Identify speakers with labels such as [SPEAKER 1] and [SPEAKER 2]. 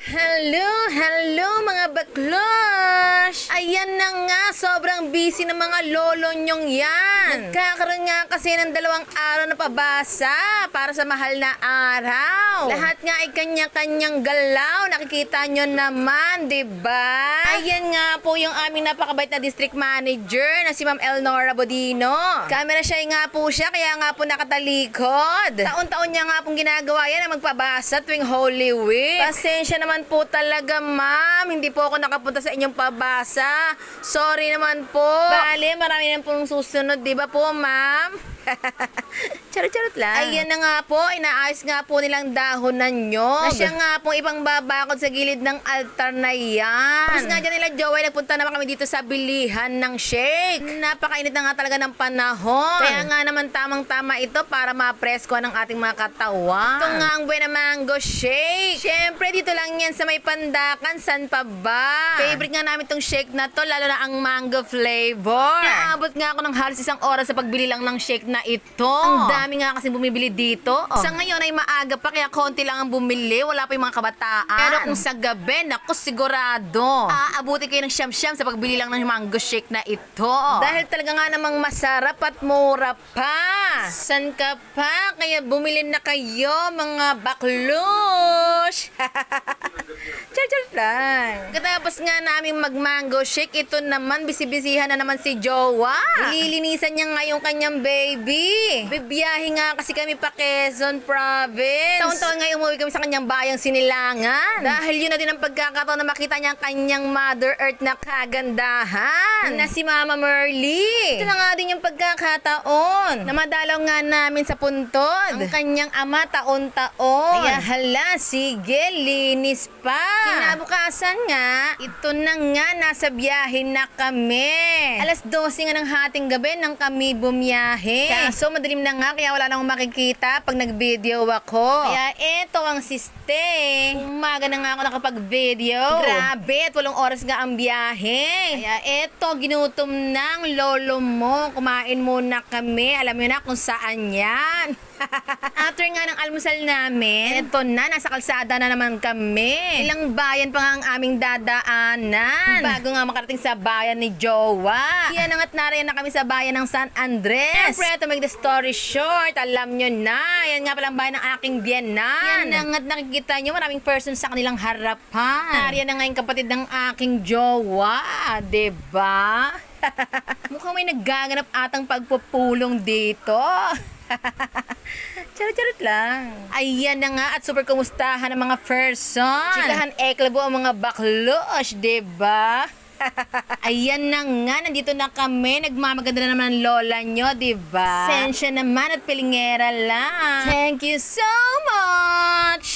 [SPEAKER 1] Hello mga baklosh! Ayan na nga, sobrang busy ng mga lolo nyong yan. Nagkakaroon nga kasi ng 2 araw na pabasa para sa mahal na araw. Lahat nga ay kanya-kanyang galaw, nakikita nyo naman, diba? Ayan nga po yung aming napakabait na district manager na si Ma'am Elnora Bodino. Camera shy nga po siya, kaya nga po nakatalikod. Taon-taon niya nga pong ginagawa yan na magpabasa tuwing Holy Week. Pasensya naman po talaga, ma'am. Hindi po ako nakapunta sa inyong pabasa. Sorry naman po. Bale, marami na pong susunod, di ba po, ma'am? Charot-charot lang. Ayan na nga po, inaayos nga po nilang dahonan nyo. Na siya nga pong ibang babakod sa gilid ng altar na yan. Tapos nga dyan nila, Joey, nagpunta naman kami dito sa bilihan ng shake. Napakainit na nga talaga ng panahon. Kaya nga naman tamang-tama ito para mapresko ng ating mga katawan. Ito nga ang Buena Mango Shake. Siyempre, dito lang yan sa may Pandakan. San pa ba? Favorite nga namin tong shake na to, lalo na ang mango flavor. Naabot nga ako ng halos 1 oras sa pagbili lang ng shake na ito. Ang dami nga kasi bumibili dito. Sa ngayon ay maaga pa, kaya konti lang ang bumili. Wala pa yung mga kabataan. Pero kung sa gabi, naku, sigurado. Aabuti kayo ng siyam-siyam sa pagbili lang ng mango shake na ito. Dahil talaga nga namang masarap at mura pa. San ka pa? Kaya bumili na kayo, mga baklush. Char-char lang. Katapos nga namin mag-mango shake, ito naman, bisibisihan na naman si Jowa. Nililinisan niya nga yung kanyang baby. Bibiyahe nga kasi kami pa Quezon Province. Taon-taon nga umuwi kami sa kanyang bayang Sinilangan. Dahil yun na din ang pagkakataon na makita niya ang kanyang Mother Earth na kagandahan. Na si Mama Merly. Ito na nga din yung pagkakataon na madalaw nga namin sa puntod ang kanyang ama taon-taon. Kaya hala, sige, linis pa. Kinabukasan nga, ito na nga, nasa biyahe na kami. Alas 12 nga ng hating gabi nang kami bumiyahe. Kaso madilim na nga, kaya wala nang makikita pag nag-video ako. Kaya eto ang siste. Umaga na nga ako nakapag-video. Grabe, at 8 oras nga ang biyahe. Kaya eto, ginutom ng lolo mo. Kumain muna kami. Alam mo na kung saan yan. After nga ng almusal namin, eto na, nasa kalsada na naman kami. Ilang bayan pa nga ang aming dadaanan bago nga makarating sa bayan ni Jowa. Kaya nangat nariyan na kami sa bayan ng San Andres. Siyempre, to make the story short, alam nyo na, yan nga palang bayan ng aking biyanan. Yan nangat nakikita nyo, maraming person sa kanilang harapan. Nariyan na nga yung kapatid ng aking Jowa, diba? Mukhang may naggaganap atang pagpupulong dito. Charot-charot lang. Ayan na nga, at super kumustahan ng mga person. Chikahan eklabo ang mga baklosh, diba? Ayan na nga, nandito na kami. Nagmamaganda na naman ang lola nyo, diba? Sensya naman at pilingera lang. Thank you so much!